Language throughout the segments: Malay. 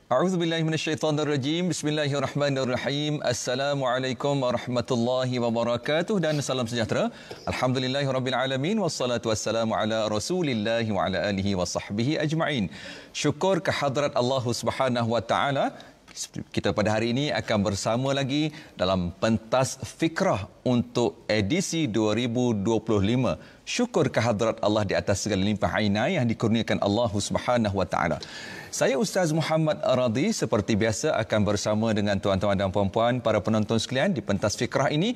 A'udzubillahi minasyaitonirrajim. Bismillahirrahmanirrahim. Assalamualaikum warahmatullahi wabarakatuh dan salam sejahtera. Alhamdulillahirabbil alamin wassalatu wassalamu ala Rasulillah wa ala alihi wasahbihi ajma'in. Syukur kehadrat Allah Subhanahu wa taala. Kita pada hari ini akan bersama lagi dalam pentas fikrah untuk edisi 2025. Syukur kehadrat Allah di atas segala limpah inayah yang dikurniakan Allah Subhanahu wa taala. Saya Ustaz Muhammad Radhi seperti biasa akan bersama dengan tuan-tuan dan puan-puan para penonton sekalian di pentas fikrah ini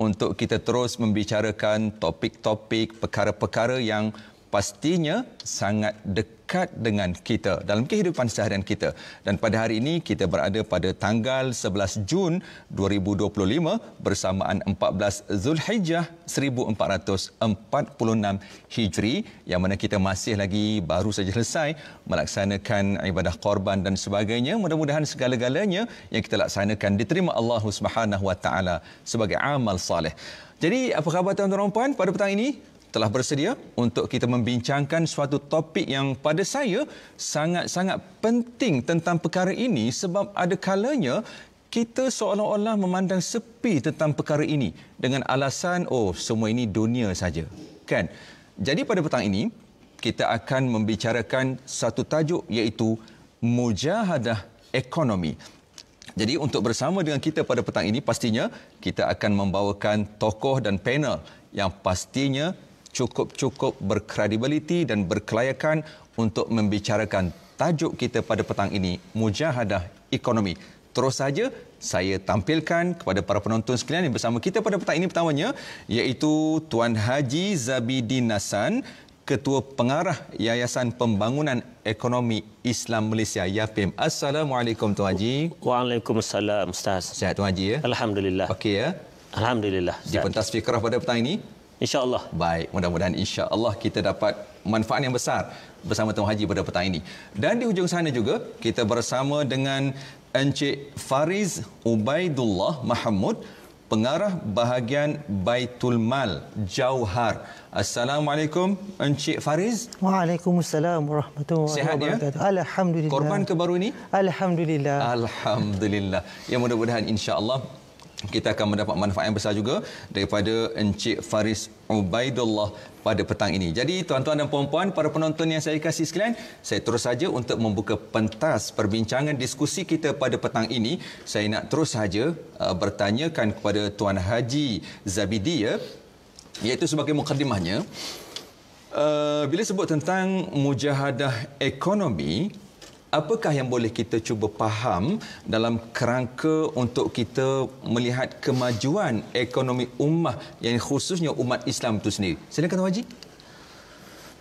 untuk kita terus membicarakan topik-topik perkara-perkara yang pastinya sangat dekat dengan kita dalam kehidupan seharian kita. Dan pada hari ini kita berada pada tanggal 11 Jun 2025 bersamaan 14 Zulhijjah 1446 Hijri, yang mana kita masih lagi baru saja selesai melaksanakan ibadah korban dan sebagainya. Mudah-mudahan segala-galanya yang kita laksanakan diterima Allah Subhanahu wa taala sebagai amal soleh. Jadi apa khabar tuan-tuan dan puan pada petang ini? Telah bersedia untuk kita membincangkan suatu topik yang pada saya sangat-sangat penting tentang perkara ini, sebab ada kalanya kita seolah-olah memandang sepi tentang perkara ini dengan alasan semua ini dunia saja, kan? Jadi pada petang ini kita akan membicarakan satu tajuk, iaitu mujahadah ekonomi. Jadi untuk bersama dengan kita pada petang ini pastinya kita akan membawakan tokoh dan panel yang pastinya cukup berkredibiliti dan berkelayakan untuk membicarakan tajuk kita pada petang ini, mujahadah ekonomi. Terus saja saya tampilkan kepada para penonton sekalian yang bersama kita pada petang ini. Pertamanya iaitu Tuan Haji Zabidin Nasan, Ketua Pengarah Yayasan Pembangunan Ekonomi Islam Malaysia YAPIM. Assalamualaikum Tuan Haji. Waalaikumsalam Ustaz. Sihat Tuan Haji ya? Alhamdulillah. Okey ya? Alhamdulillah. Di pentas fikrah pada petang ini? InsyaAllah. Baik, mudah-mudahan insya-Allah kita dapat manfaat yang besar bersama Tuan Haji pada petang ini. Dan di hujung sana juga kita bersama dengan Encik Fariz Ubaidullah Mahmud, Pengarah Bahagian Baitul Mal Jauhar. Assalamualaikum Encik Fariz. Waalaikumsalam warahmatullahi wabarakatuh. Ya? Alhamdulillah. Korban ke baru ini? Alhamdulillah. Alhamdulillah. Ya, mudah-mudahan insya-Allah kita akan mendapat manfaat yang besar juga daripada Encik Fariz Ubaidullah pada petang ini. Jadi tuan-tuan dan puan-puan, para penonton yang saya kasih sekalian, saya terus saja untuk membuka pentas perbincangan diskusi kita pada petang ini. Saya nak terus saja bertanyakan kepada Tuan Haji Zabidi, iaitu sebagai mukadimahnya, bila sebut tentang mujahadah ekonomi, apakah yang boleh kita cuba faham dalam kerangka untuk kita melihat kemajuan ekonomi ummah, yang khususnya umat Islam itu sendiri? Silakan Tuan Haji.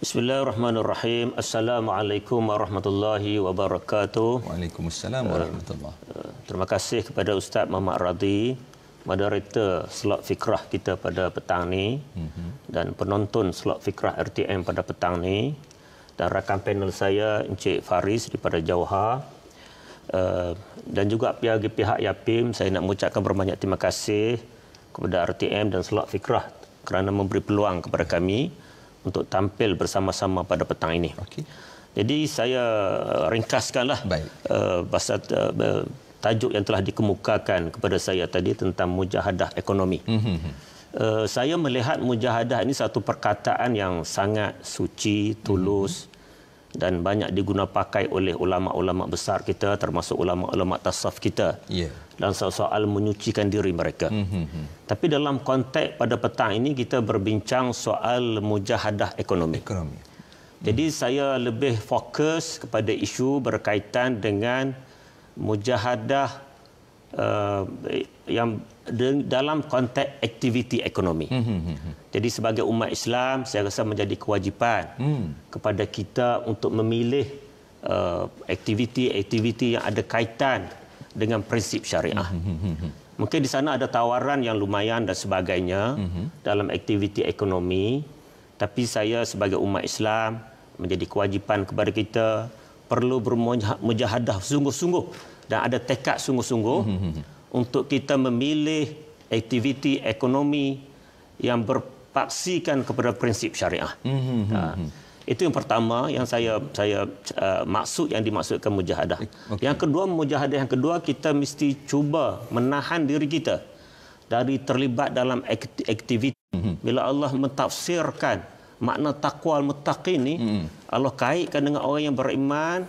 Bismillahirrahmanirrahim. Assalamualaikum warahmatullahi wabarakatuh. Waalaikumsalam warahmatullahi. Terima kasih kepada Ustaz Muhammad Radhi, moderator slot fikrah kita pada petang ni, dan penonton slot fikrah RTM pada petang ni, dan rakan panel saya Encik Fariz daripada Jauhar, dan juga pihak YAPIM. Saya nak mengucapkan berbanyak terima kasih kepada RTM dan Slot Fikrah kerana memberi peluang kepada kami untuk tampil bersama-sama pada petang ini. Okey. Jadi saya ringkaskanlah pasal tajuk yang telah dikemukakan kepada saya tadi tentang mujahadah ekonomi. Saya melihat mujahadah ini satu perkataan yang sangat suci, tulus, dan banyak diguna pakai oleh ulama-ulama besar kita, termasuk ulama-ulama tasawuf kita, dalam soal menyucikan diri mereka. Tapi dalam konteks pada petang ini kita berbincang soal mujahadah ekonomi. Jadi saya lebih fokus kepada isu berkaitan dengan mujahadah yang dalam konteks aktiviti ekonomi. Jadi sebagai umat Islam, saya rasa menjadi kewajipan kepada kita untuk memilih aktiviti-aktiviti yang ada kaitan dengan prinsip syariah. Mungkin di sana ada tawaran yang lumayan dan sebagainya dalam aktiviti ekonomi, tapi saya sebagai umat Islam menjadi kewajipan kepada kita perlu bermujahadah sungguh-sungguh dan ada tekad sungguh-sungguh untuk kita memilih aktiviti ekonomi yang berpaksikan kepada prinsip syariah. Itu yang pertama yang saya maksud yang dimaksudkan mujahadah. Okay. Yang kedua, mujahadah yang kedua, kita mesti cuba menahan diri kita dari terlibat dalam aktiviti. Bila Allah mentafsirkan makna taqwa al-muttaqin ni, Allah kaitkan dengan orang yang beriman,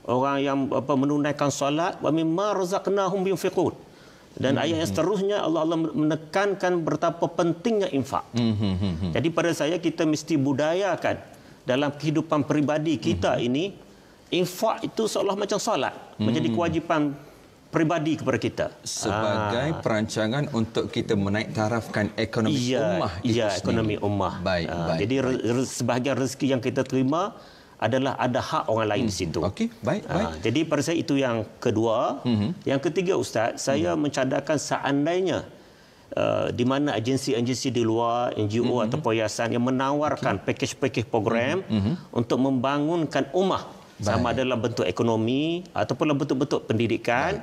orang yang menunaikan solat, wa mimma razaqnahum yunfiqun. Dan ayat yang seterusnya Allah menekankan betapa pentingnya infak. Jadi pada saya, kita mesti budayakan dalam kehidupan peribadi kita ini, infak itu seolah macam solat, menjadi kewajipan peribadi kepada kita. Sebagai perancangan untuk kita menaik tarafkan ekonomi ummah itu sendiri. Ekonomi ummah. Baik. Jadi sebahagian rezeki yang kita terima adalah ada hak orang lain di situ. Okey, baik. Jadi pada saya itu yang kedua. Yang ketiga, Ustaz, saya mencadarkan seandainya di mana agensi-agensi di luar, NGO atau yayasan yang menawarkan pakej-pakej program untuk membangunkan ummah, sama dalam bentuk ekonomi ataupun dalam bentuk-bentuk pendidikan.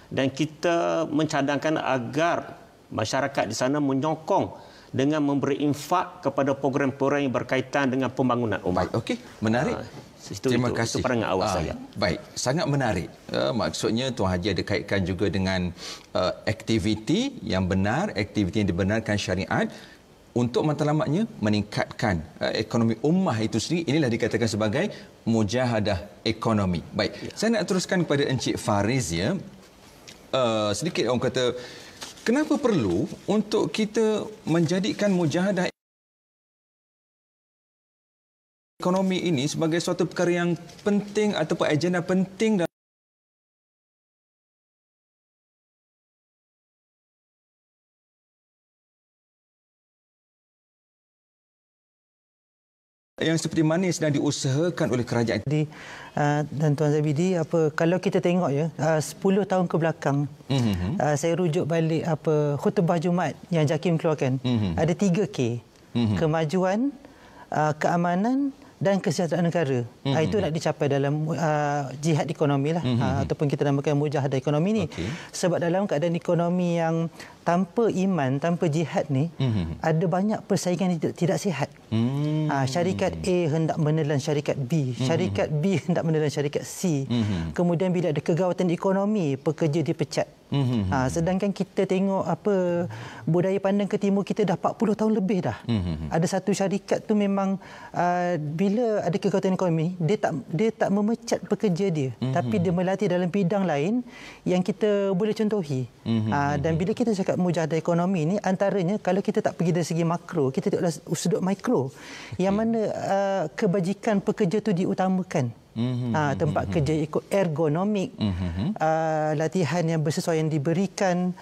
Dan kita mencadangkan agar masyarakat di sana menyokong dengan memberi infak kepada program-program yang berkaitan dengan pembangunan ummah. Okey, menarik. Terima kasih. Itu pandangan awal saya. Baik, sangat menarik. Maksudnya Tuan Haji ada kaitkan juga dengan aktiviti yang benar, aktiviti yang dibenarkan syariat untuk matlamatnya meningkatkan ekonomi ummah itu sendiri. Inilah dikatakan sebagai mujahadah ekonomi. Baik, saya nak teruskan kepada Encik Faris ya. Sedikit orang kata, kenapa perlu untuk kita menjadikan mujahadah ekonomi ini sebagai suatu perkara yang penting ataupun agenda penting dalam yang seperti mana yang sedang diusahakan oleh kerajaan. Jadi dan Tuan Zabidi, kalau kita tengok ya 10 tahun ke belakang, saya rujuk balik khutbah Jumaat yang JAKIM keluarkan. Ada 3K. Kemajuan, keamanan dan kesejahteraan negara. Itu nak dicapai dalam jihad ekonomi lah, ataupun kita namakan mujahadah ekonomi ni. Sebab dalam keadaan ekonomi yang tanpa iman, tanpa jihad ni, ada banyak persaingan yang tidak sihat. Syarikat A hendak menelan syarikat B, syarikat B hendak menelan syarikat C. Kemudian bila ada kegawatan ekonomi, pekerja dipecat. Sedangkan kita tengok budaya pandang ke timur kita dah 40 tahun lebih dah. Ada satu syarikat tu memang bila ada kegawatan ekonomi, dia tak memecat pekerja dia, tapi dia melatih dalam bidang lain yang kita boleh contohi. Dan bila kita cakap mujahadah ekonomi ni, antaranya kalau kita tak pergi dari segi makro, kita tengoklah sudut mikro, yang mana kebajikan pekerja tu diutamakan. Tempat kerja ergonomik, latihan yang bersesuaian diberikan,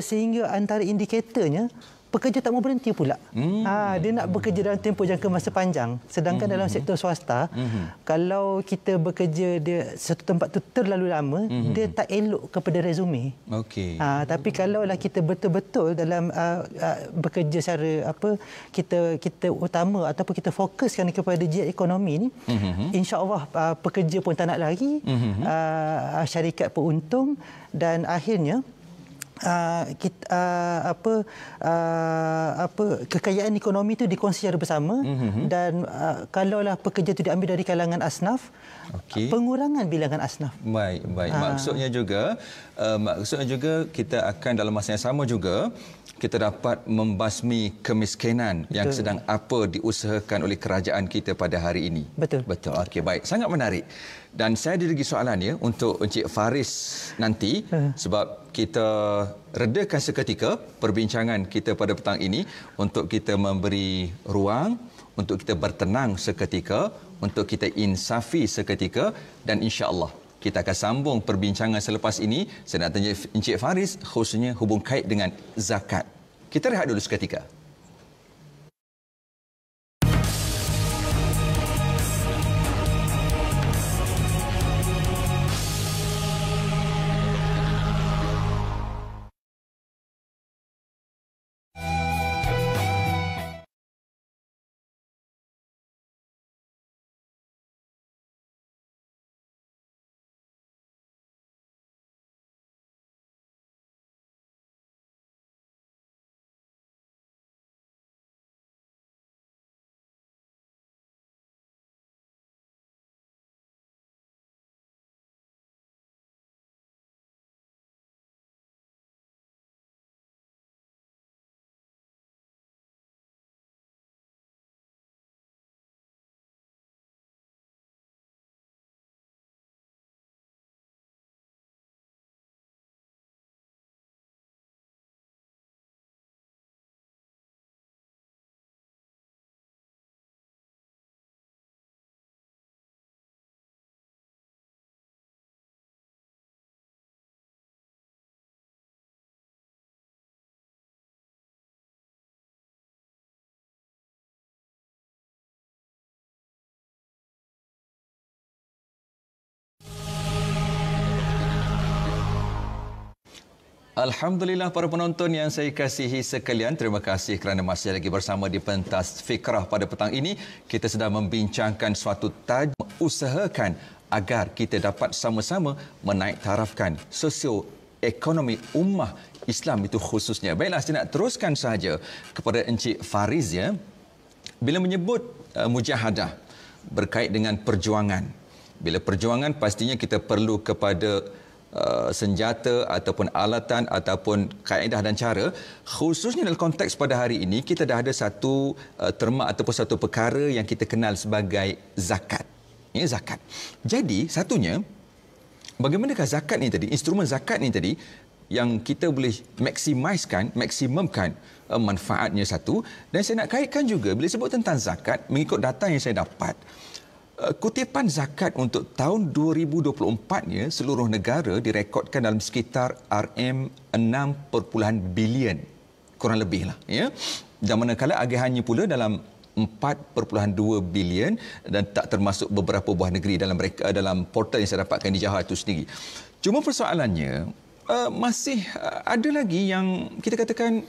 sehingga antara indikatornya pekerja tak mau berhenti pula. Dia nak bekerja dalam tempoh jangka masa panjang. Sedangkan dalam sektor swasta, kalau kita bekerja di satu tempat tu terlalu lama, dia tak elok kepada resume. Tapi kalaulah kita betul-betul dalam bekerja secara kita utama ataupun kita fokuskan kepada jihad ekonomi ni, insya-Allah pekerja pun tak nak lari, syarikat pun untung, dan akhirnya kekayaan ekonomi itu dikongsi secara bersama. Dan kalaulah pekerja itu diambil dari kalangan asnaf, pengurangan bilangan asnaf. Baik. Maksudnya juga kita akan dalam masa yang sama juga kita dapat membasmi kemiskinan yang sedang diusahakan oleh kerajaan kita pada hari ini. Betul. Okey, baik. Sangat menarik. Dan saya ada lagi soalan ya untuk Encik Faris nanti, sebab kita redakan seketika perbincangan kita pada petang ini untuk kita memberi ruang untuk kita bertenang seketika, untuk kita insafi seketika, dan insya-Allah kita akan sambung perbincangan selepas ini. Saya nak tanya Encik Faris khususnya hubung kait dengan zakat. Kita rehat dulu seketika. Alhamdulillah para penonton yang saya kasihi sekalian, terima kasih kerana masih lagi bersama di Pentas Fikrah pada petang ini. Kita sedang membincangkan suatu tajuk, usahakan agar kita dapat sama-sama menaik tarafkan sosioekonomi ummah Islam itu khususnya. Baiklah, saya nak teruskan sahaja kepada Encik Fariz ya. Bila menyebut mujahadah berkait dengan perjuangan. Bila perjuangan pastinya kita perlu kepada senjata ataupun alatan ataupun kaedah dan cara. Khususnya dalam konteks pada hari ini kita dah ada satu terma ataupun satu perkara yang kita kenal sebagai zakat. Ya, zakat. Jadi satunya, bagaimanakah zakat ni tadi, instrumen zakat ni tadi yang kita boleh maksimumkan manfaatnya satu. Dan saya nak kaitkan juga bila sebut tentang zakat, mengikut data yang saya dapat, kutipan zakat untuk tahun 2024-nya seluruh negara direkodkan dalam sekitar RM6 bilion, kurang lebih lah ya. Dan manakala agihannya pula dalam 4.2 bilion dan tak termasuk beberapa buah negeri dalam portal yang saya dapatkan di Johor itu sendiri. Cuma persoalannya masih ada lagi yang kita katakan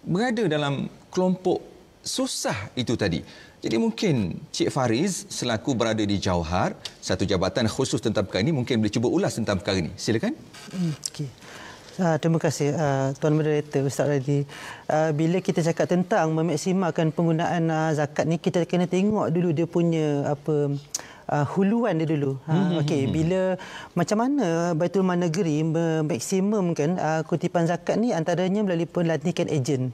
berada dalam kelompok susah itu tadi. Jadi mungkin Cik Fariz selaku berada di Johor, satu jabatan khusus tentang perkara ini, mungkin boleh cuba ulas tentang perkara ini. Silakan. Okey. Terima kasih Tuan Moderator, Ustaz Radhi. Bila kita cakap tentang memaksimalkan penggunaan zakat ni, kita kena tengok dulu dia punya huluan dia dulu. Okey, bila macam mana Baitul Mal Negeri memaksimumkan kutipan zakat ni, antaranya melalui pelantikan ejen.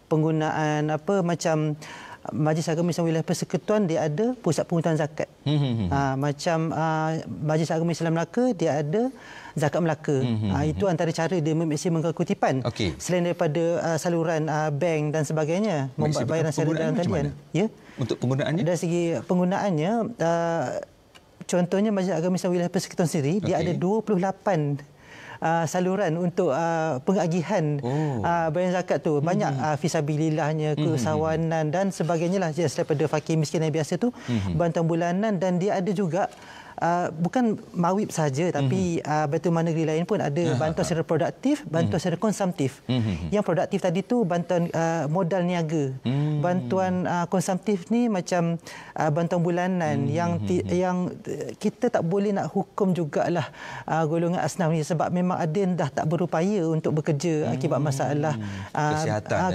Penggunaan macam Majlis Agama Islam Wilayah Persekutuan, dia ada pusat penghutang zakat. Macam Majlis Agama Islam Melaka, dia ada zakat Melaka. Itu antara cara dia memaksimumkan kutipan. Selain daripada saluran bank dan sebagainya, membuat bayaran secara dalam talian. Ya. Untuk penggunaannya? Dari segi penggunaannya, contohnya Majlis Agama Islam Wilayah Persekutuan sendiri, dia ada 28 saluran untuk pengagihan bayaran zakat tu. Banyak fisabilillahnya, keusahawanan dan sebagainya lah. Daripada fakir miskin yang biasa tu, bantuan bulanan, dan dia ada juga bukan mawib saja, tapi Baitul Mal Negeri lain pun ada bantuan secara produktif, bantuan secara konsumtif. Yang produktif tadi tu bantuan modal niaga. Bantuan konsumtif ni macam bantuan bulanan yang kita tak boleh nak hukum jugalah golongan asnaf ni, sebab memang ada yang dah tak berupaya untuk bekerja akibat masalah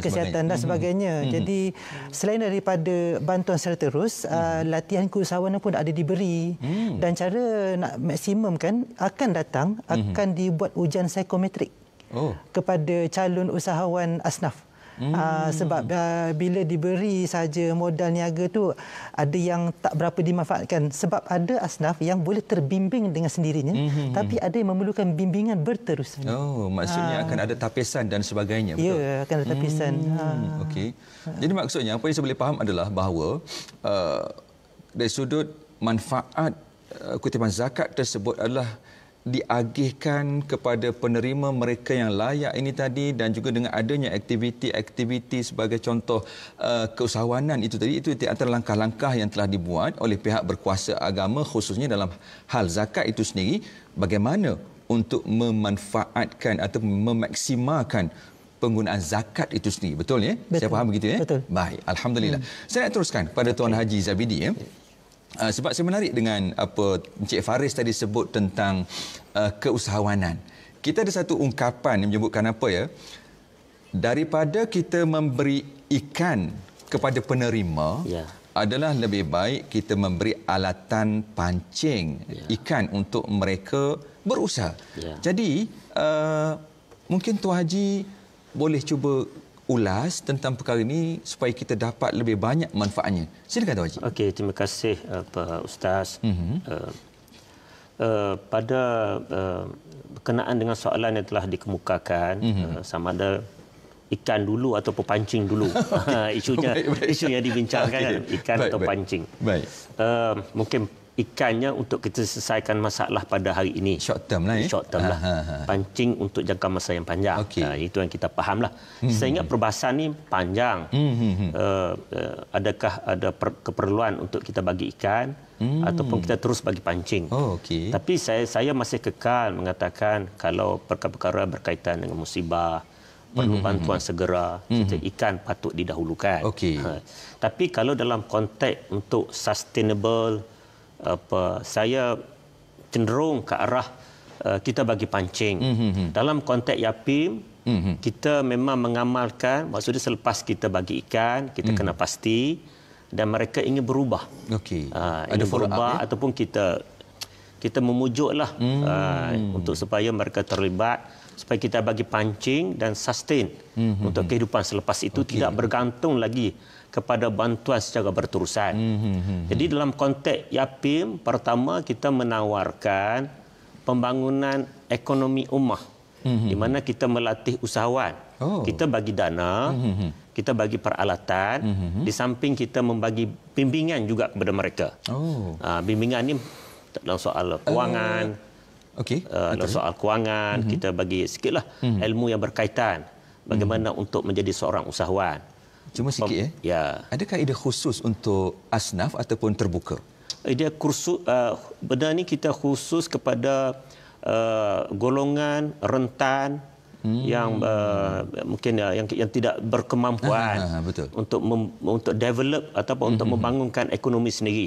kesihatan dan sebagainya. Jadi selain daripada bantuan secara terus, latihan keusahawanan pun ada diberi. Dan cara nak maksimumkan akan dibuat ujian psikometrik kepada calon usahawan asnaf. Sebab bila diberi saja modal niaga tu, ada yang tak berapa dimanfaatkan. Sebab ada asnaf yang boleh terbimbing dengan sendirinya, tapi ada yang memerlukan bimbingan berterusan. Maksudnya akan ada tapisan dan sebagainya. Betul? Ya, akan ada tapisan. Okey. Jadi maksudnya apa yang saya boleh faham adalah bahawa dari sudut manfaat kutipan zakat tersebut adalah diagihkan kepada penerima mereka yang layak ini tadi, dan juga dengan adanya aktiviti-aktiviti sebagai contoh keusahawanan itu tadi, itu antara langkah-langkah yang telah dibuat oleh pihak berkuasa agama khususnya dalam hal zakat itu sendiri, bagaimana untuk memanfaatkan atau memaksimalkan penggunaan zakat itu sendiri. Betul ya? Betul. Saya faham begitu ya? Betul. Baik, alhamdulillah. Saya nak teruskan pada Tuan Haji Zabidi ya. Sebab saya menarik dengan apa Encik Fariz tadi sebut tentang keusahawanan. Kita ada satu ungkapan yang menyebutkan apa ya? Daripada kita memberi ikan kepada penerima, adalah lebih baik kita memberi alatan pancing ikan untuk mereka berusaha. Jadi mungkin Tuan Haji boleh cuba ulas tentang perkara ini supaya kita dapat lebih banyak manfaatnya. Silakan Tuan Haji. Okey, terima kasih Pak Ustaz. Pada berkenaan dengan soalan yang telah dikemukakan, sama ada ikan dulu atau pancing dulu. Isunya isu yang dibincangkan ikan atau pancing. Baik. Mungkin ikannya untuk kita selesaikan masalah pada hari ini. Short term lah. Short term lah. Pancing untuk jangka masa yang panjang. Itu yang kita faham lah. Saya ingat perbahasan ni panjang. Adakah ada keperluan untuk kita bagi ikan ataupun kita terus bagi pancing. Tapi saya masih kekal mengatakan kalau perkara-perkara berkaitan dengan musibah, perlu bantuan segera, kita ikan patut didahulukan. Tapi kalau dalam konteks untuk sustainable, saya cenderung ke arah kita bagi pancing. Dalam konteks YAPIM, kita memang mengamalkan, maksudnya selepas kita bagi ikan, kita kena pasti dan mereka ingin berubah. Ingin berubah ataupun kita memujuklah untuk supaya mereka terlibat, supaya kita bagi pancing dan sustain untuk kehidupan selepas itu tidak bergantung lagi kepada bantuan secara berterusan. Jadi dalam konteks YAPIM, pertama kita menawarkan pembangunan ekonomi ummah di mana kita melatih usahawan. Kita bagi dana, kita bagi peralatan, di samping kita membagi bimbingan juga kepada mereka. Bimbingan ni dalam soal kewangan, dalam soal kewangan, kita bagi sikitlah ilmu yang berkaitan bagaimana untuk menjadi seorang usahawan. Cuma sikit adakah idea khusus untuk asnaf ataupun terbuka? Idea kursus benda ni kita khusus kepada golongan rentan yang mungkin yang tidak berkemampuan untuk develop ataupun untuk membangunkan ekonomi sendiri.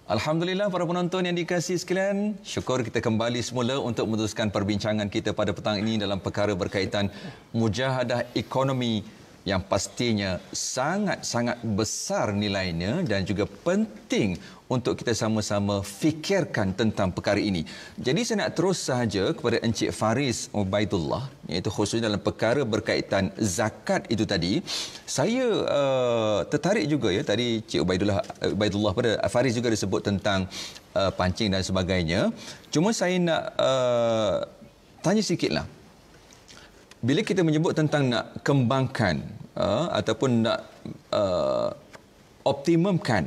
Alhamdulillah para penonton yang dikasihi sekalian, syukur kita kembali semula untuk meneruskan perbincangan kita pada petang ini dalam perkara berkaitan mujahadah ekonomi yang pastinya sangat-sangat besar nilainya dan juga penting untuk kita sama-sama fikirkan tentang perkara ini. Jadi saya nak terus sahaja kepada Encik Faris Ubaidullah, iaitu khususnya dalam perkara berkaitan zakat itu tadi. Saya tertarik juga ya, tadi Cik Ubaidullah pada Faris juga disebut tentang pancing dan sebagainya. Cuma saya nak tanya sikitlah. Bila kita menyebut tentang nak kembangkan ataupun nak optimumkan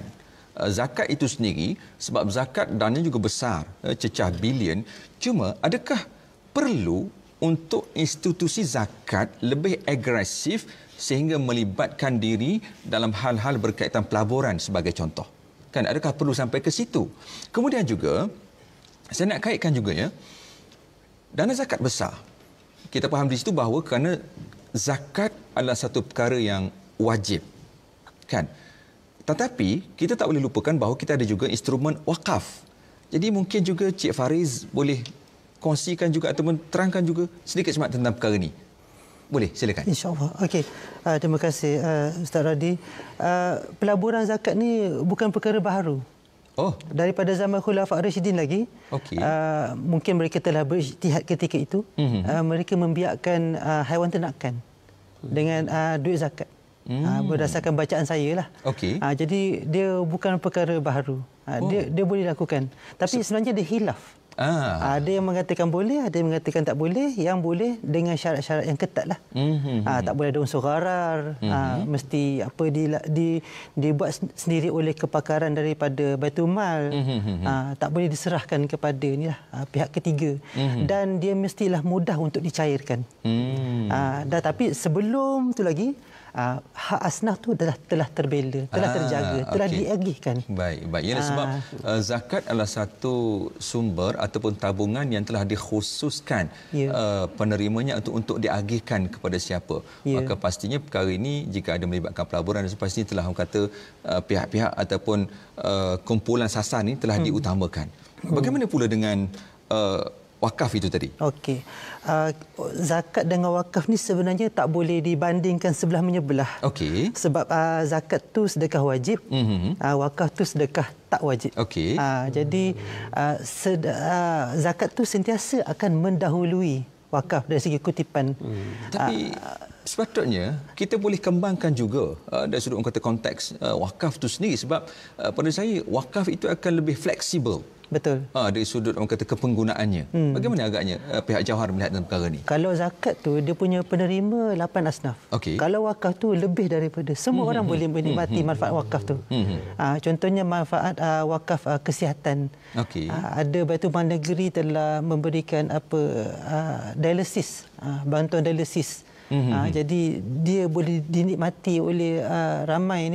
zakat itu sendiri, sebab zakat dananya juga besar, cecah bilion. Cuma adakah perlu untuk institusi zakat lebih agresif sehingga melibatkan diri dalam hal-hal berkaitan pelaburan sebagai contoh? Kan, adakah perlu sampai ke situ? Kemudian juga saya nak kaitkan juga ya, dana zakat besar. Kita faham di situ bahawa kerana zakat adalah satu perkara yang wajib, kan? Tetapi kita tak boleh lupakan bahawa kita ada juga instrumen wakaf. Jadi mungkin juga Cik Faris boleh kongsikan juga ataupun terangkan juga sedikit semak tentang perkara ini. Boleh, silakan. InsyaAllah. Okey. Terima kasih Ustaz Radi. Pelaburan zakat ni bukan perkara baru. Oh, daripada zaman Khulafa' Rashidin lagi. Okey. Mungkin mereka telah berijtihad ketika itu. Mereka membiakkan haiwan ternakan dengan duit zakat. Berdasarkan bacaan saya lah. Okey. Jadi dia bukan perkara baharu. Dia boleh lakukan. Tapi sebenarnya dia khilaf. Ada yang mengatakan boleh, ada yang mengatakan tak boleh. Yang boleh dengan syarat-syarat yang ketat lah. Tak boleh ada unsur gharar. Mesti apa dibuat sendiri oleh kepakaran daripada Baitul Mal. Tak boleh diserahkan kepada pihak ketiga. Dan dia mestilah mudah untuk dicairkan. Tapi sebelum tu lagi, hak asnaf tu telah terbela, telah terjaga, telah diagihkan. Baik. Ialah sebab zakat adalah satu sumber ataupun tabungan yang telah dikhususkan penerimanya untuk diagihkan kepada siapa. Maka pastinya perkara ini jika ada melibatkan pelaburan, pastinya telah kata pihak-pihak ataupun kumpulan sasar ini telah diutamakan. Bagaimana pula dengan wakaf itu tadi? Okey. Zakat dengan wakaf ni sebenarnya tak boleh dibandingkan sebelah menyebelah. Okey. Sebab zakat tu sedekah wajib, wakaf tu sedekah tak wajib. Okey. Jadi zakat tu sentiasa akan mendahului wakaf dari segi kutipan. Tapi sepatutnya kita boleh kembangkan juga dari sudut kata konteks wakaf itu sendiri, sebab pada saya wakaf itu akan lebih fleksibel. Betul. Dari sudut orang kata kepenggunaannya. Bagaimana agaknya pihak Jawhar melihat tentang perkara ini? Kalau zakat tu dia punya penerima 8 asnaf. Okey. Kalau wakaf tu lebih daripada semua orang boleh menikmati manfaat wakaf tu. Contohnya manfaat wakaf kesihatan. Okey. Ada Baitul Mal Negeri telah memberikan dialisis, bantuan dialisis. Jadi dia boleh dinikmati oleh ramai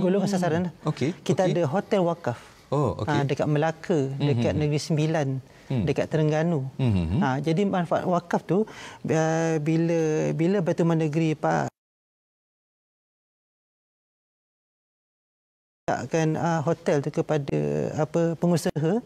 golongan sasaran. Okey. Kita ada hotel wakaf. Oh, okey. Dekat Melaka, dekat Negeri Sembilan, dekat Terengganu. Jadi manfaat wakaf tu bila Baitul Mal Negeri akan hotel tu kepada pengusaha.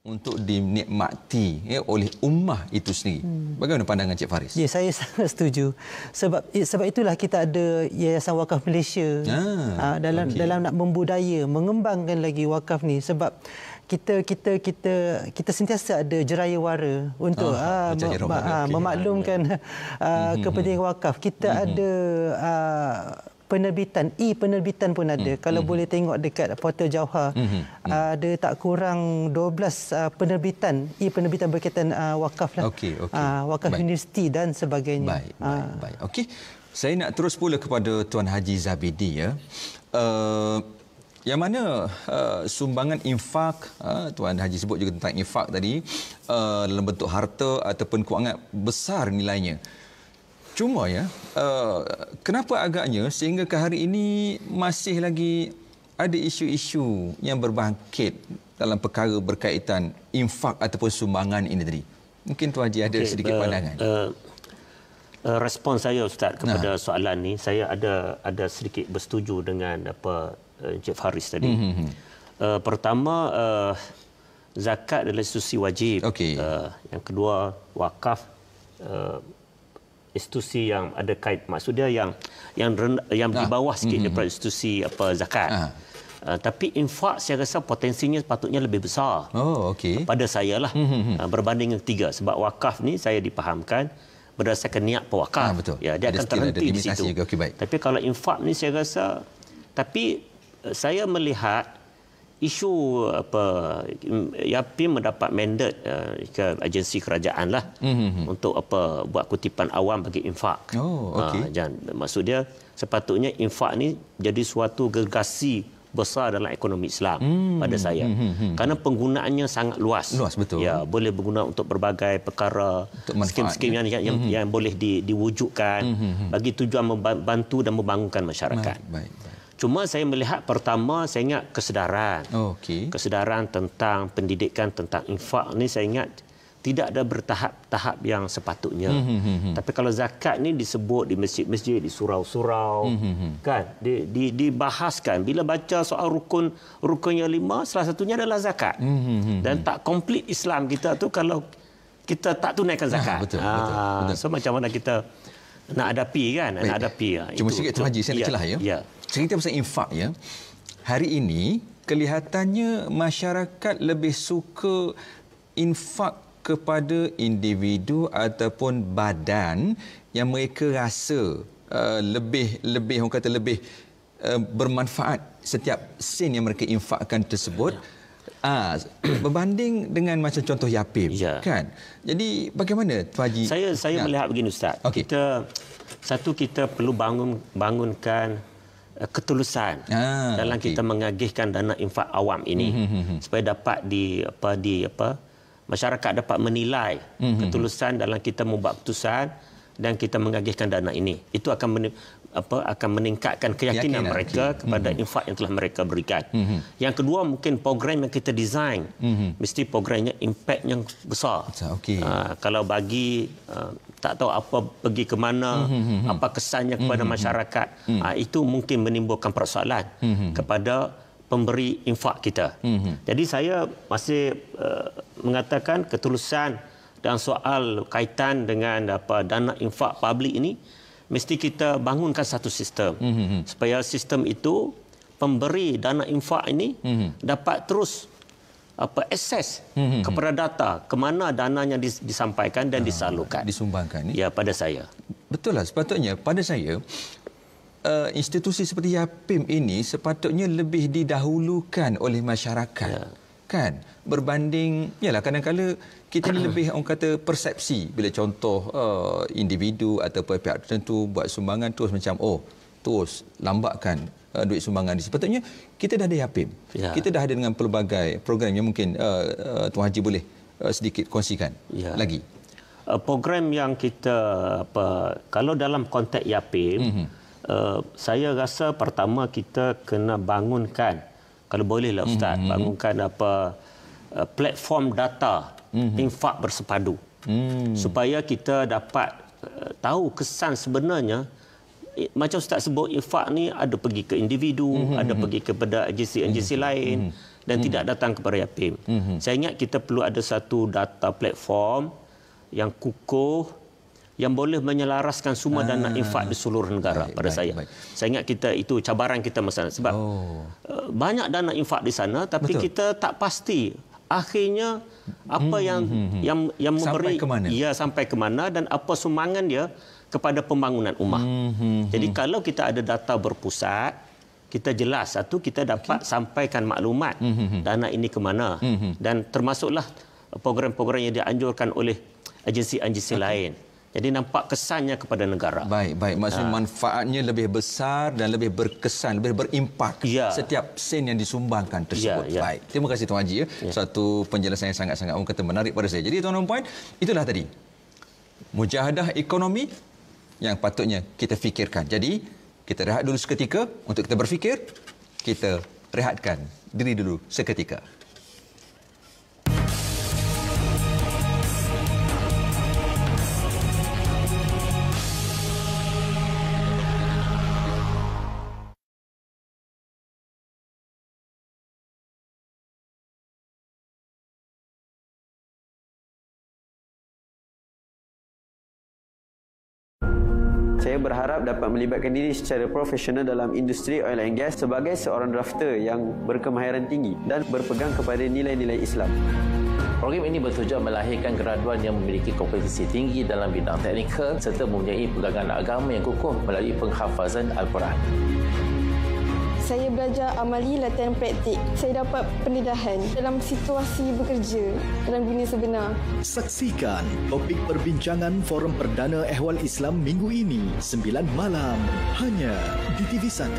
untuk dinikmati oleh ummah itu sendiri. Bagaimana pandangan Cik Faris? Ya, saya sangat setuju. Sebab itulah kita ada Yayasan Wakaf Malaysia dalam nak membudaya, mengembangkan lagi wakaf ni, sebab kita sentiasa ada jeraya wara untuk memaklumkan kepentingan wakaf. Kita ada penerbitan, e-penerbitan pun ada. Kalau boleh tengok dekat portal Jauhar, ada tak kurang 12 penerbitan, e-penerbitan berkaitan wakaf lah. Wakaf universiti dan sebagainya. Baik. Okey. Saya nak terus pula kepada Tuan Haji Zabidi ya. Yang mana sumbangan infak, Tuan Haji sebut juga tentang infak tadi, dalam bentuk harta ataupun kewangan besar nilainya. Cuma ya, kenapa agaknya sehingga ke hari ini masih lagi ada isu-isu yang berbangkit dalam perkara berkaitan infak ataupun sumbangan ini tadi? Mungkin Tuan Haji ada sedikit pandangan. Respon saya Ustaz kepada soalan ni, saya ada sedikit bersetuju dengan apa Encik Faris tadi. Pertama, zakat adalah institusi wajib. Yang kedua, wakaf institusi yang ada kait, maksudnya yang di bawah sikit daripada institusi apa zakat. Tapi infak saya rasa potensinya patutnya lebih besar. Pada saya lah berbanding yang ketiga, sebab wakaf ni saya dipahamkan berdasarkan niat pewakaf. Ya, dia akan terhenti di situ. Tapi kalau infak ni saya rasa, tapi saya melihat isu apa YAPIM mendapat mandat ke agensi kerajaan lah untuk apa buat kutipan awam bagi infak. Maksud dia sepatutnya infak ni jadi suatu gergasi besar dalam ekonomi Islam pada saya. Kerana penggunaannya sangat luas. Betul. Ya, boleh berguna untuk berbagai perkara, skim-skim yang boleh diwujudkan bagi tujuan membantu dan membangunkan masyarakat. Cuma saya melihat pertama, saya ingat kesedaran. Kesedaran tentang pendidikan tentang infak ni saya ingat tidak ada bertahap-tahap yang sepatutnya. Tapi kalau zakat ni disebut di masjid-masjid, di surau-surau, kan dibahaskan. Bila baca soal rukun yang 5, salah satunya adalah zakat. Dan tak komplit Islam kita tu kalau kita tak tunaikan zakat. Betul. So macam mana kita nak hadapi kan? Nak hadapi. Cuma sikit Tuan Haji, saya nak celah ya. Cerita pasal infak ya. Hari ini kelihatannya masyarakat lebih suka infak kepada individu ataupun badan yang mereka rasa lebih orang kata lebih bermanfaat setiap sen yang mereka infakkan tersebut. Berbanding dengan macam contoh YAPIM kan. Jadi bagaimana Tuan Haji? Saya melihat begini Ustaz. Kita perlu bangunkan ketulusan dalam kita mengagihkan dana infak awam ini supaya dapat masyarakat dapat menilai ketulusan dalam kita membuat keputusan dan kita mengagihkan dana ini. Itu akan meningkatkan keyakinan mereka kepada infak yang telah mereka berikan. Yang kedua, mungkin program yang kita design mesti programnya impact yang besar. Kalau bagi tak tahu apa pergi ke mana, apa kesannya kepada masyarakat, itu mungkin menimbulkan persoalan kepada pemberi infak kita. Jadi saya masih mengatakan ketulusan dan soal kaitan dengan dana infak publik ini mesti kita bangunkan satu sistem supaya sistem itu pemberi dana infak ini dapat terus akses kepada data ke mana dananya disampaikan dan disalurkan, disumbangkan ya pada saya. Betul lah, sepatutnya pada saya institusi seperti YAPIM ini sepatutnya lebih didahulukan oleh masyarakat. Kan berbanding yalah kadang-kadang kita ni lebih orang kata persepsi bila contoh individu atau pihak tertentu buat sumbangan terus macam terus lambatkan duit sumbangan. Sepatutnya kita dah ada YAPIM. Kita dah ada dengan pelbagai program yang mungkin Tuan Haji boleh sedikit kongsikan lagi. Program yang kita kalau dalam konteks YAPIM saya rasa pertama kita kena bangunkan, kalau bolehlah Ustaz, bangunkan platform data infak bersepadu supaya kita dapat tahu kesan sebenarnya. Macam Ustaz sebut, infak ni ada pergi ke individu, ada pergi kepada agensi-agensi lain dan tidak datang kepada YAPIM. Saya ingat kita perlu ada satu data platform yang kukuh yang boleh menyelaraskan semua dana infak di seluruh negara pada saya. Saya ingat kita itu cabaran kita masalah sebab banyak dana infak di sana tapi kita tak pasti akhirnya apa yang memberi sampai ke mana? Sampai ke mana dan apa sumbangan dia kepada pembangunan ummah. Jadi kalau kita ada data berpusat, kita jelas, satu kita dapat sampaikan maklumat dana ini ke mana, dan termasuklah program-program yang dianjurkan oleh agensi-agensi lain. Jadi nampak kesannya kepada negara. Baik. Maksudnya manfaatnya lebih besar dan lebih berkesan, lebih berimpak setiap sen yang disumbangkan tersebut. Baik. Terima kasih Tuan Haji. Satu penjelasan yang sangat-sangat orang kata menarik pada saya. Jadi tuan-tuan puan, itulah tadi mujahadah ekonomi yang patutnya kita fikirkan. Jadi kita rehat dulu seketika untuk kita berfikir. Kita rehatkan diri dulu seketika. Saya berharap dapat melibatkan diri secara profesional dalam industri oil and gas sebagai seorang drafter yang berkemahiran tinggi dan berpegang kepada nilai-nilai Islam. Program ini bertujuan melahirkan graduan yang memiliki kompetisi tinggi dalam bidang teknikal serta mempunyai pegangan agama yang kukuh melalui penghafazan Al-Quran. Saya belajar amali, latihan praktik. Saya dapat pendedahan dalam situasi bekerja dalam dunia sebenar. Saksikan topik perbincangan Forum Perdana Ehwal Islam minggu ini 9 malam hanya di TV1.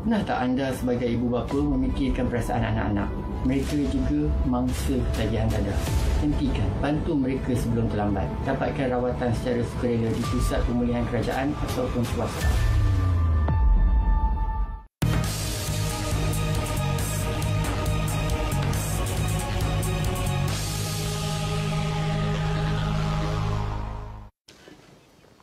Pernah tak anda sebagai ibu bapa memikirkan perasaan anak-anak? Mereka juga mangsa ketagihan dada. Hentikan, bantu mereka sebelum terlambat. Dapatkan rawatan secara sukarela di pusat pemulihan kerajaan ataupun swasta.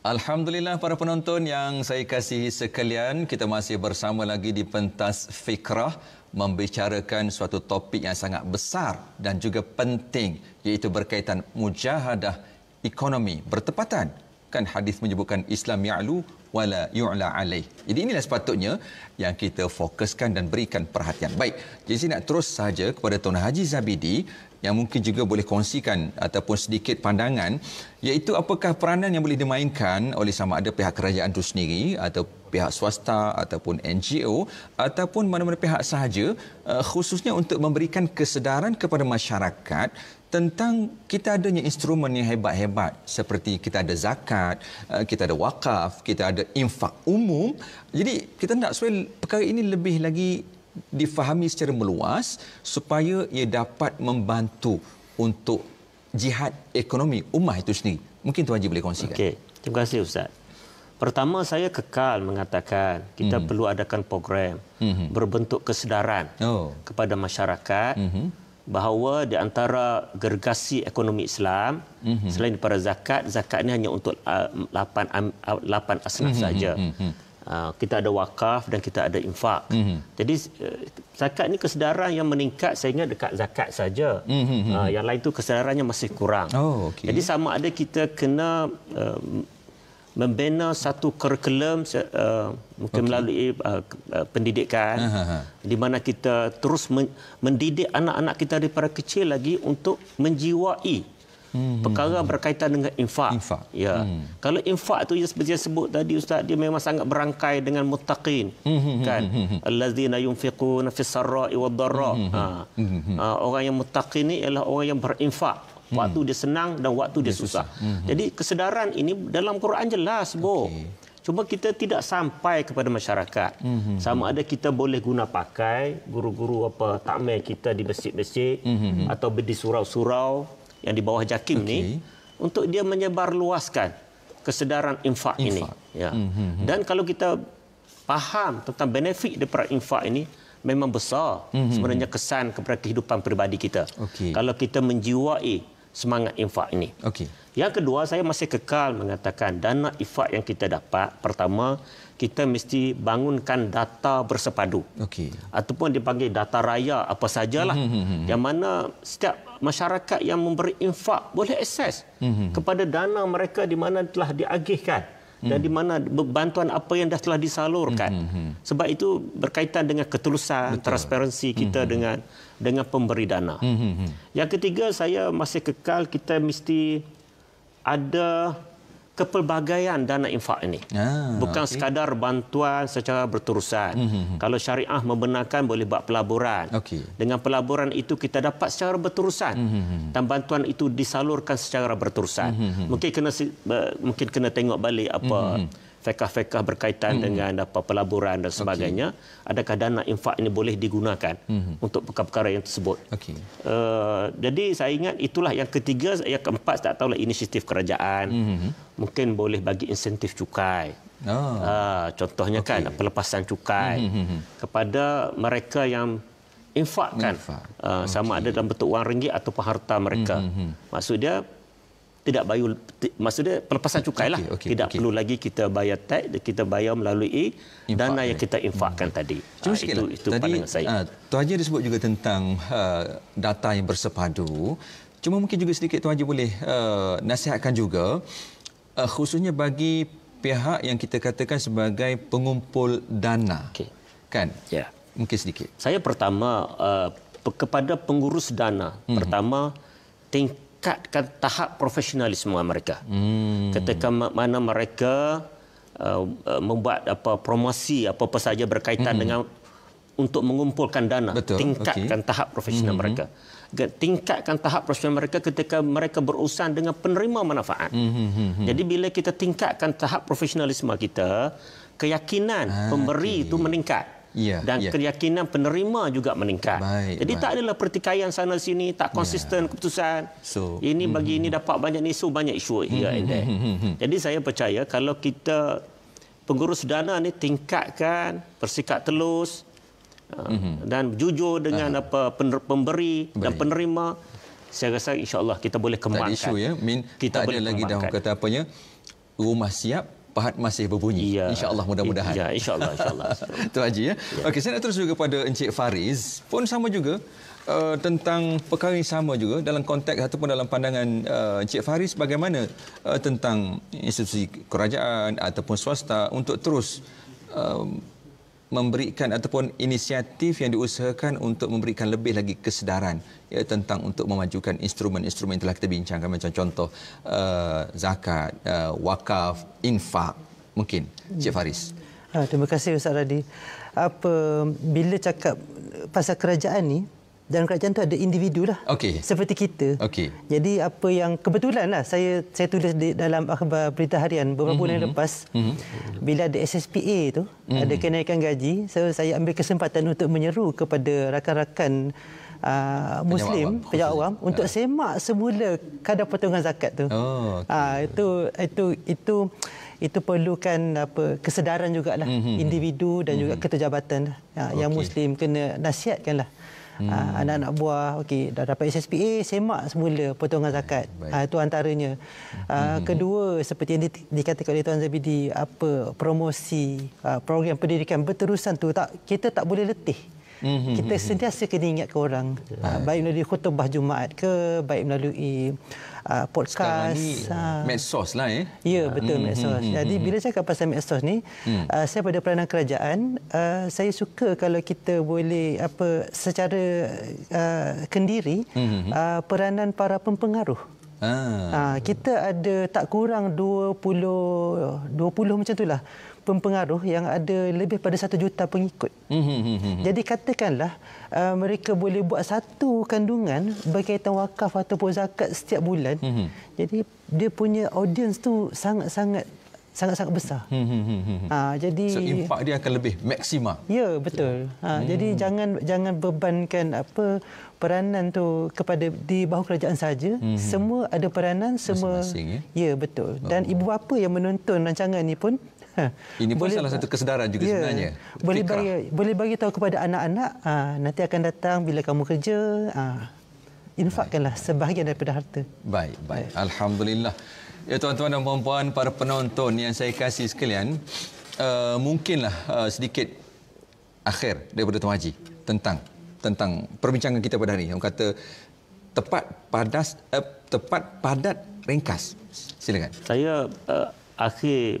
Alhamdulillah para penonton yang saya kasihi sekalian, kita masih bersama lagi di pentas fikrah membicarakan suatu topik yang sangat besar dan juga penting, iaitu berkaitan mujahadah ekonomi. Bertepatan kan hadis menyebutkan Islam ya'lu wala yu'la alaih. Jadi inilah sepatutnya yang kita fokuskan dan berikan perhatian. Baik, jadi saya nak terus saja kepada Tuan Haji Zabidi yang mungkin juga boleh kongsikan ataupun sedikit pandangan, iaitu apakah peranan yang boleh dimainkan oleh sama ada pihak kerajaan itu sendiri atau pihak swasta ataupun NGO ataupun mana-mana pihak sahaja, khususnya untuk memberikan kesedaran kepada masyarakat tentang kita adanya instrumen yang hebat-hebat seperti kita ada zakat, kita ada wakaf, kita ada infak umum. Jadi kita nak supaya perkara ini lebih lagi difahami secara meluas supaya ia dapat membantu untuk jihad ekonomi ummah itu sendiri. Mungkin Tuan Haji boleh kongsikan. Okey, terima kasih Ustaz. Pertama, saya kekal mengatakan kita perlu adakan program berbentuk kesedaran kepada masyarakat bahawa di antara gergasi ekonomi Islam, selain daripada zakat, zakat ini hanya untuk 8 asnaf saja. Kita ada wakaf dan kita ada infak. Jadi zakat ni kesedaran yang meningkat, saya ingat dekat zakat saja. Yang lain tu kesedarannya masih kurang. Jadi sama ada kita kena membina satu kurikulum mungkin melalui pendidikan di mana kita terus mendidik anak-anak kita daripada kecil lagi untuk menjiwai perkara berkaitan dengan infak. Ya. Kalau infak tu seperti yang sebut tadi Ustaz, dia memang sangat berangkai dengan muttaqin. Kan? Allazina yunfiquna fis sarra'i wad dharra. Orang yang muttaqin ni ialah orang yang berinfak. Waktu dia senang dan waktu dia susah. Jadi kesedaran ini dalam Quran jelas, Bu. Cuma kita tidak sampai kepada masyarakat. Sama ada kita boleh guna pakai guru-guru apa takmir kita di masjid-masjid atau di surau-surau yang di bawah JAKIM ni untuk dia menyebarluaskan kesedaran infak ini. Ya. Dan kalau kita faham tentang benefit daripada infak ini, memang besar sebenarnya kesan kepada kehidupan peribadi kita. Kalau kita menjiwai semangat infak ini. Yang kedua, saya masih kekal mengatakan dana infak yang kita dapat, pertama, kita mesti bangunkan data bersepadu. Ataupun dipanggil data raya apa sajalah. Yang mana setiap masyarakat yang memberi infak boleh akses kepada dana mereka di mana telah diagihkan dan di mana bantuan apa yang dah telah disalurkan. Sebab itu berkaitan dengan ketulusan, transparansi kita dengan pemberi dana. Yang ketiga, saya masih kekal kita mesti ada kepelbagaian dana infak ini. Bukan sekadar bantuan secara berterusan. Kalau syariah membenarkan boleh buat pelaburan. Dengan pelaburan itu kita dapat secara berterusan. Dan bantuan itu disalurkan secara berterusan. Mungkin kena tengok balik apa fiqh-fiqh berkaitan dengan apa pelaburan dan sebagainya. Adakah dana infak ini boleh digunakan untuk perkara-perkara yang tersebut. Jadi saya ingat itulah yang ketiga. Yang keempat, tak tahulah inisiatif kerajaan. Mungkin boleh bagi insentif cukai. Contohnya kan pelepasan cukai kepada mereka yang infakkan, sama ada dalam bentuk wang ringgit ataupun harta mereka. Maksudnya tidak bayar, maksudnya pelepasan cukai lah. Tidak perlu lagi kita bayar tax, kita bayar melalui dana yang kita infakkan tadi. Itu pandangan saya. Tuan Haji disebut juga tentang data yang bersepadu. Cuma mungkin juga sedikit Tuan Haji boleh nasihatkan juga, khususnya bagi pihak yang kita katakan sebagai pengumpul dana. Kan? Ya. Mungkin sedikit. Saya pertama kepada pengurus dana, pertama tingkatkan tahap profesionalisme mereka. Ketika mana mereka membuat promosi apa-apa saja berkaitan dengan untuk mengumpulkan dana. Tingkatkan tahap profesional mereka. Tingkatkan tahap profesional mereka ketika mereka berurusan dengan penerima manfaat. Jadi bila kita tingkatkan tahap profesionalisme kita, keyakinan pemberi itu meningkat. Dan keyakinan penerima juga meningkat. Jadi tak adalah pertikaian sana sini, tak konsisten keputusan. Ini bagi ini dapat banyak ni, so banyak isu. Jadi saya percaya kalau kita pengurus dana ni tingkatkan bersikap telus dan jujur dengan pemberi dan penerima, saya rasa insya-Allah kita boleh kembangkan. Tak isu ya. Kita boleh lagi dah kata apanya, rumah siap pahat masih berbunyi. InsyaAllah, mudah-mudahan. Ya, insyaAllah. Tuan Haji ya. Okey, saya nak terus juga pada Encik Faris. Pun sama juga tentang perkara yang sama juga dalam konteks ataupun dalam pandangan Encik Faris, bagaimana tentang institusi kerajaan ataupun swasta untuk terus memberikan ataupun inisiatif yang diusahakan untuk memberikan lebih lagi kesedaran tentang untuk memajukan instrumen-instrumen yang telah kita bincangkan, macam contoh zakat, wakaf, infak. Mungkin Cik Faris. Terima kasih Ustaz Radi. Bila cakap pasal kerajaan ni, dalam kerajaan tu ada individu lah, seperti kita. Jadi apa yang kebetulan lah saya tulis dalam akhbar berita harian beberapa bulan yang lepas, bila ada SSPA tu, ada kenaikan gaji, saya ambil kesempatan untuk menyeru kepada rakan-rakan Muslim, pihak awam, untuk semak semula kadar potongan zakat tu. Itu perlukan kesedaran jugalah individu dan juga ketua jabatan yang Muslim kena nasihatkanlah. Anak-anak buah dah dapat SSPA, semak semula potongan zakat. Itu antaranya. Kedua, seperti yang dikatakan oleh Tuan Zabidi, promosi program pendidikan berterusan tu kita tak boleh letih. Kita sentiasa kena ingatkan orang, baik melalui khutbah Jumaat ke, baik melalui podcast. Sekarang ni medsos lah Ya, betul, medsos. Jadi bila cakap pasal medsos ni, saya pada peranan kerajaan, saya suka kalau kita boleh secara kendiri peranan para pempengaruh. Kita ada tak kurang 20 macam itulah pempengaruh yang ada lebih pada 1 juta pengikut. Jadi katakanlah mereka boleh buat satu kandungan berkaitan wakaf ataupun zakat setiap bulan. Jadi dia punya audience tu sangat-sangat besar. Jadi impak dia akan lebih maksima. Ya, betul. Jadi jangan bebankan peranan tu kepada di bahu kerajaan saja. Semua ada peranan, semua. Ya, betul. Dan ibu bapa yang menonton rancangan ni pun ini pun salah satu kesedaran juga sebenarnya. Boleh bagi tahu kepada anak-anak, nanti akan datang bila kamu kerja, infakkanlah sebahagian daripada harta. Baik. Alhamdulillah. Ya, tuan-tuan dan puan-puan, para penonton yang saya kasih sekalian, mungkinlah sedikit akhir daripada Tuan Haji tentang perbincangan kita pada hari ini. Orang kata tepat, padat, ringkas. Silakan. Saya akhir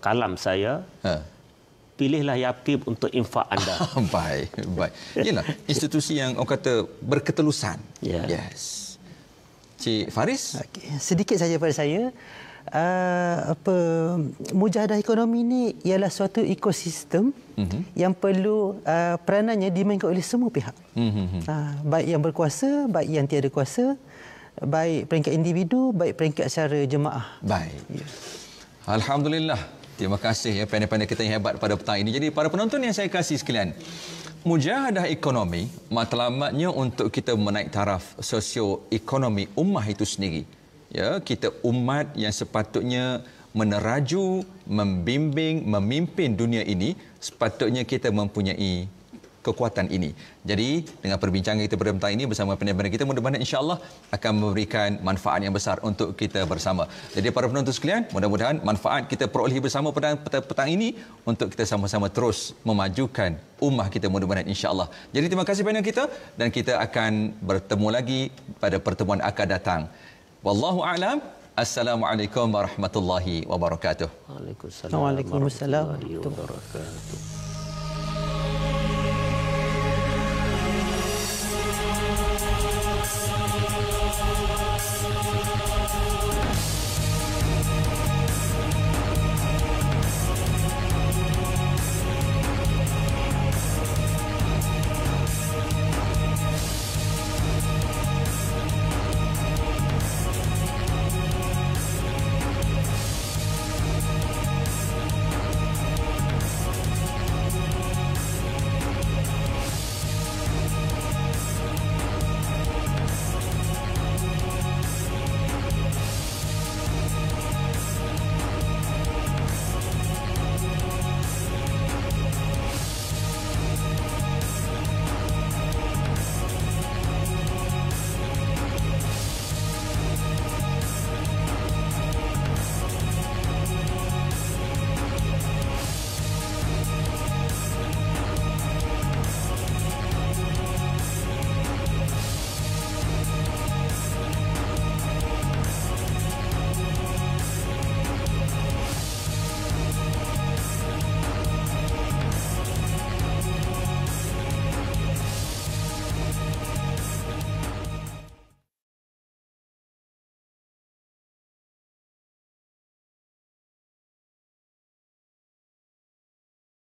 kalam saya, pilihlah Yapib untuk infak anda. Baik. Yalah, institusi yang orang kata berketelusan. Yes. Cik Faris. Okay. Sedikit saja pada saya. Mujahadah ekonomi ini ialah suatu ekosistem yang perlu peranannya dimainkan oleh semua pihak. Baik yang berkuasa, baik yang tiada kuasa, baik peringkat individu, baik peringkat secara jemaah. Baik. Ya. Alhamdulillah. Terima kasih ya panel-panel kita yang hebat pada petang ini. Jadi para penonton yang saya kasih sekalian, mujahadah ekonomi matlamatnya untuk kita menaik taraf sosioekonomi ummah itu sendiri. Ya, kita umat yang sepatutnya meneraju, membimbing, memimpin dunia ini, sepatutnya kita mempunyai kekuatan ini. Jadi, dengan perbincangan kita pada petang ini bersama panel-panel kita, mudah-mudahan insya-Allah akan memberikan manfaat yang besar untuk kita bersama. Jadi, para penonton sekalian, mudah-mudahan manfaat kita perolehi bersama pada petang ini untuk kita sama-sama terus memajukan ummah kita, mudah-mudahan insya-Allah. Jadi, terima kasih panel kita dan kita akan bertemu lagi pada pertemuan akan datang. Wallahu a'lam. Assalamualaikum warahmatullahi wabarakatuh. Waalaikumsalam Waalaikumsalam warahmatullahi wabarakatuh.